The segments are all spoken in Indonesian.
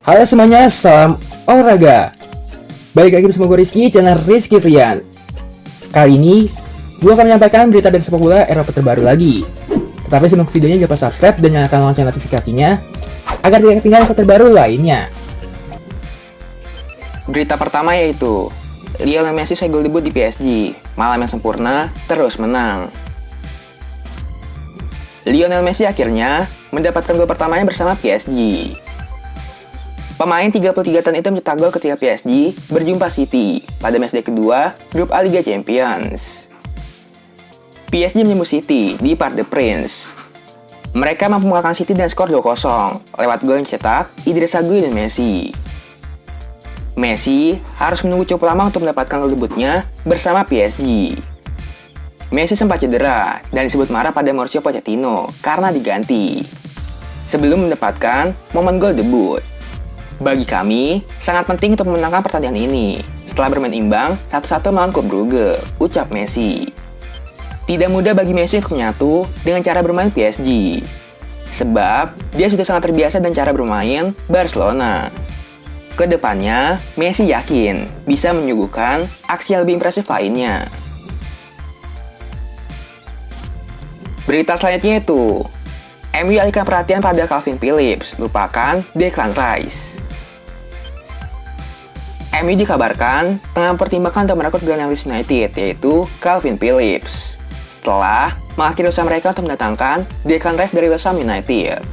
Halo semuanya, salam olahraga. Balik lagi bersama gue Rizky, channel Rizky Frian. Kali ini, gue akan menyampaikan berita dari sepak bola Eropa terbaru lagi. Tetapi sebelum videonya, jangan lupa subscribe dan nyalakan lonceng notifikasinya agar tidak ketinggalan info terbaru lainnya. Berita pertama yaitu Lionel Messi usai gol debut di PSG. Malam yang sempurna, terus menang. Lionel Messi akhirnya mendapatkan gol pertamanya bersama PSG. Pemain 33 tahun itu mencetak gol ketika PSG berjumpa City pada matchday kedua grup A Liga Champions. PSG menyambut City di Parc des Princes. Mereka mampu mengalahkan City dengan skor 2-0 lewat gol yang dicetak Idrissa Gueye dan Messi. Messi harus menunggu cukup lama untuk mendapatkan gol debutnya bersama PSG. Messi sempat cedera dan disebut marah pada Mauricio Pochettino karena diganti sebelum mendapatkan momen gol debut. Bagi kami, sangat penting untuk memenangkan pertandingan ini setelah bermain imbang 1-1 melawan Club Brugge, ucap Messi. Tidak mudah bagi Messi untuk menyatu dengan cara bermain PSG, sebab dia sudah sangat terbiasa dengan cara bermain Barcelona. Kedepannya, Messi yakin bisa menyuguhkan aksi yang lebih impresif lainnya. Berita selanjutnya itu, MU alihkan perhatian pada Calvin Phillips, lupakan Declan Rice. MU dikabarkan tengah mempertimbangkan untuk merekrut gelandang Leeds United, yaitu Calvin Phillips, setelah mengakhiri usaha mereka untuk mendatangkan Declan Rice dari West Ham United.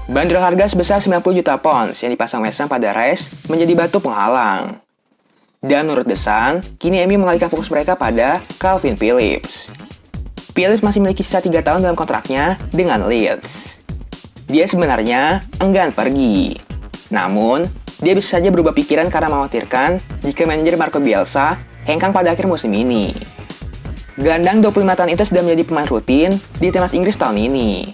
Bandrol harga sebesar 90 juta pounds yang dipasang West Ham pada Rice menjadi batu penghalang. Dan menurut The Sun, kini MU mengalihkan fokus mereka pada Calvin Phillips. Phillips masih memiliki sisa 3 tahun dalam kontraknya dengan Leeds. Dia sebenarnya enggan pergi. Namun, dia bisa saja berubah pikiran karena mengkhawatirkan jika manajer Marco Bielsa hengkang pada akhir musim ini. Gelandang 25 tahun itu sudah menjadi pemain rutin di timnas Inggris tahun ini.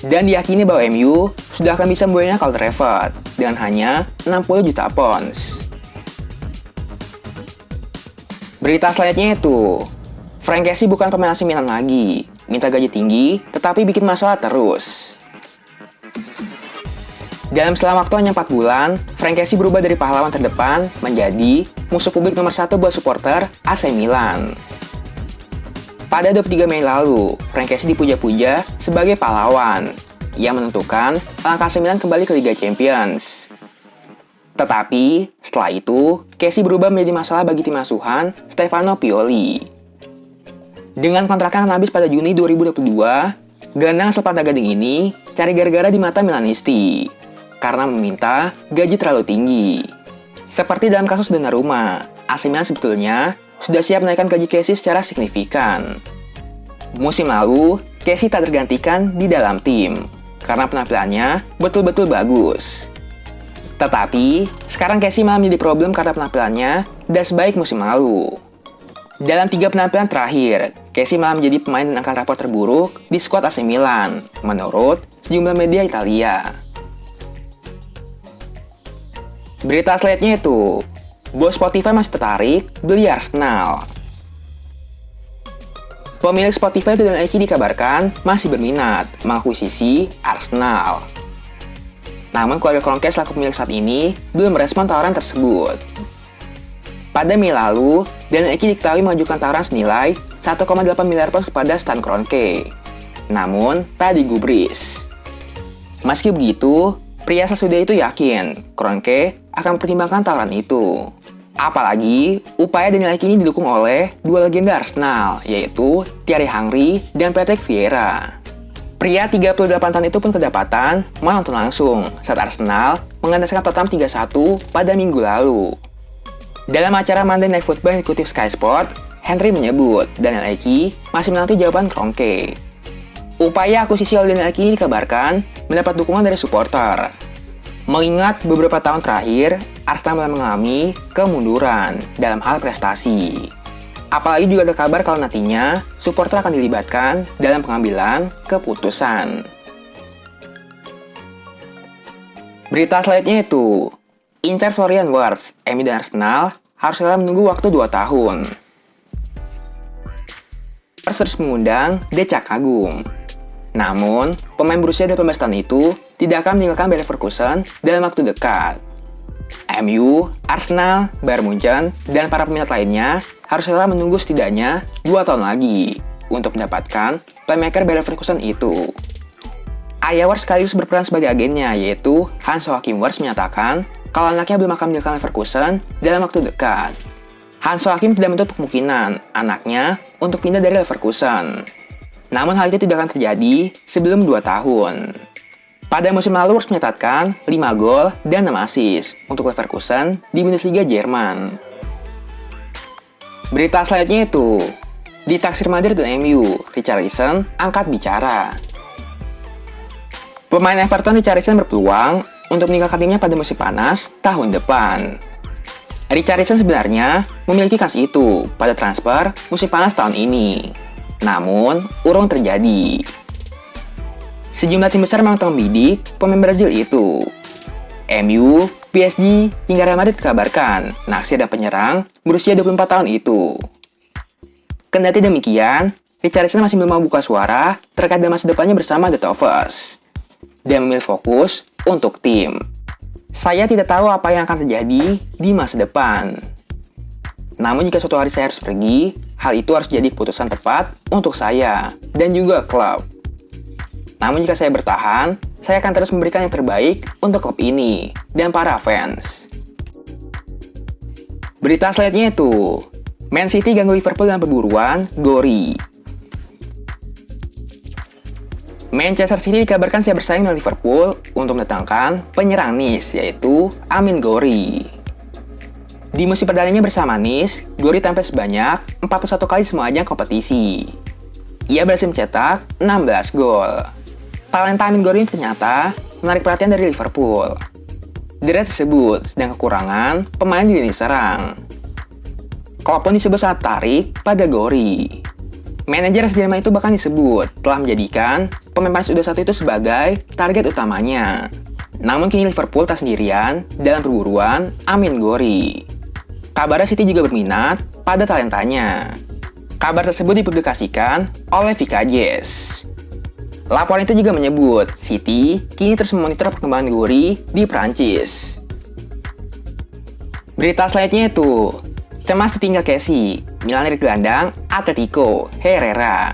Dan diyakini bahwa MU sudah akan bisa membawanya ke Old Trafford dengan hanya 60 juta pounds. Berita selanjutnya itu, Frank Kessie bukan pemain AC Milan lagi, minta gaji tinggi tetapi bikin masalah terus. Dalam selang waktu hanya 4 bulan, Frank Kessie berubah dari pahlawan terdepan menjadi musuh publik nomor 1 buat supporter AC Milan. Pada 23 Mei lalu, Frank Kessie dipuja-puja sebagai pahlawan yang menentukan langkah AC Milan kembali ke Liga Champions. Tetapi, setelah itu, Kessie berubah menjadi masalah bagi tim asuhan Stefano Pioli. Dengan kontraknya akan habis pada Juni 2022, gelandang asal Pantai Gading ini cari gara-gara di mata Milanisti karena meminta gaji terlalu tinggi. Seperti dalam kasus Donnarumma, AC Milan sebetulnya sudah siap menaikkan gaji Kessie secara signifikan. Musim lalu, Kessie tak tergantikan di dalam tim karena penampilannya betul-betul bagus. Tetapi, sekarang Kessie malah menjadi problem karena penampilannya tidak sebaik musim lalu. Dalam 3 penampilan terakhir, Kessie malah menjadi pemain dengan angka rapor terburuk di skuad AC Milan, menurut sejumlah media Italia. Berita selanjutnya itu, bos Spotify masih tertarik beli Arsenal. Pemilik Spotify itu dan Eki dikabarkan masih berminat mengakuisisi Arsenal. Namun keluarga Kroenke selaku pemilik saat ini belum merespon tawaran tersebut. Pada Mei lalu, Dan Eki diketahui mengajukan tawaran senilai 1,8 miliar pounds kepada Stan Kroenke. Namun, tak digubris. Meski begitu, pria asal Swedia itu yakin Kroenke akan mempertimbangkan tawaran itu. Apalagi, upaya Daniel Eki ini didukung oleh 2 legenda Arsenal, yaitu Thierry Henry dan Patrick Vieira. Pria 38 tahun itu pun kedapatan menonton langsung saat Arsenal mengandaskan Tottenham 3-1 pada minggu lalu. Dalam acara Monday Night Football yang dikutip Sky Sport, Henry menyebut Daniel Eki masih menanti jawaban Kroenke. Upaya akuisisi oleh Daniel Eki ini dikabarkan mendapat dukungan dari supporter. Mengingat beberapa tahun terakhir, Arsenal mengalami kemunduran dalam hal prestasi. Apalagi juga ada kabar kalau nantinya supporter akan dilibatkan dalam pengambilan keputusan. Berita selanjutnya itu, incar Florian Wirtz, MU dan Arsenal harus rela menunggu waktu 2 tahun. Spurs terus mengundang Decak Agung. Namun, pemain berusia 18 tahun itu tidak akan meninggalkan Bayer Leverkusen dalam waktu dekat. MU, Arsenal, Bayern Munchen, dan para peminat lainnya harus rela menunggu setidaknya 2 tahun lagi untuk mendapatkan playmaker Bayer Leverkusen itu. Ayawar sekaligus berperan sebagai agennya, yaitu Hans-Joachim Watzke menyatakan kalau anaknya belum akan meninggalkan Leverkusen dalam waktu dekat. Hans-Joachim tidak menutup kemungkinan anaknya untuk pindah dari Leverkusen. Namun hal itu tidak akan terjadi sebelum 2 tahun. Pada musim lalu Watzke mencatatkan 5 gol dan 6 assist untuk Leverkusen di Bundesliga Jerman. Berita selanjutnya itu, ditaksir Madrid dan MU, Richarlison angkat bicara. Pemain Everton Richarlison berpeluang untuk meninggalkan timnya pada musim panas tahun depan. Richarlison sebenarnya memiliki kans itu pada transfer musim panas tahun ini. Namun, urung terjadi. Sejumlah tim besar memang tengah membidik pemain Brazil itu. MU, PSG, hingga Real Madrid dikabarkan naksir dan penyerang berusia 24 tahun itu. Kendati demikian, Richarlison masih belum mau buka suara terkait dengan masa depannya bersama The Toffees dan memilih fokus untuk tim. Saya tidak tahu apa yang akan terjadi di masa depan. Namun jika suatu hari saya harus pergi, hal itu harus jadi keputusan tepat untuk saya dan juga klub. Namun jika saya bertahan, saya akan terus memberikan yang terbaik untuk klub ini dan para fans. Berita selanjutnya itu, Man City ganggu Liverpool dalam perburuan Gori. Manchester City dikabarkan siap bersaing dengan Liverpool untuk mendatangkan penyerang Nice, yaitu Amine Gouiri. Di musim perdananya bersama Nice, Gouiri tampil sebanyak 41 kali semua ajang kompetisi. Ia berhasil mencetak 16 gol. Talenta Amine Gouiri ternyata menarik perhatian dari Liverpool. Derajat tersebut sedang kekurangan pemain di lini serang. Klub pun disebut sangat tarik pada Gouiri. Manajer asal Jerman itu bahkan disebut telah menjadikan pemain panas U21 itu sebagai target utamanya. Namun kini Liverpool tak sendirian dalam perburuan Amine Gouiri. Kabarnya City juga berminat pada talentanya. Kabar tersebut dipublikasikan oleh Vika Jazz. Laporan itu juga menyebut City kini terus memonitor perkembangan Gouiri di Prancis. Berita selanjutnya itu, cemas ditinggal Casey, Milan dari gelandang Atletico Herrera.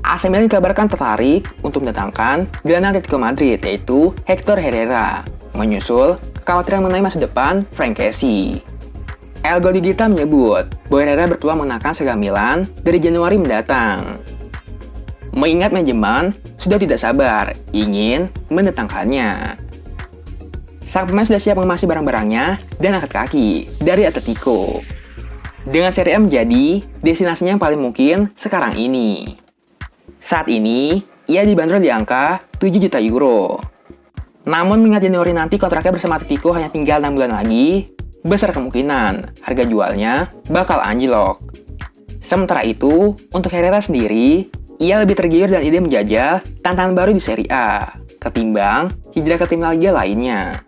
AC Milan dikabarkan tertarik untuk mendatangkan gelandang Atletico Madrid, yaitu Hector Herrera, menyusul kekhawatiran mengenai masa depan Frank Casey. El Gol di Gita menyebut bahwa Herrera berpeluang mengenakan seragam Milan dari Januari mendatang. Mengingat manajemen sudah tidak sabar ingin mendatangkannya. Sang pemain sudah siap mengemasi barang-barangnya dan angkat kaki dari Atletico. Dengan Serie A menjadi destinasinya yang paling mungkin sekarang ini. Saat ini, ia dibanderol di angka 7 juta euro. Namun mengingat Januari nanti kontraknya bersama Atletico hanya tinggal 6 bulan lagi, besar kemungkinan harga jualnya bakal anjlok. Sementara itu, untuk Herrera sendiri, ia lebih tergiur dan ide menjajal tantangan baru di Serie A ketimbang hijrah ke tim La Liga lainnya.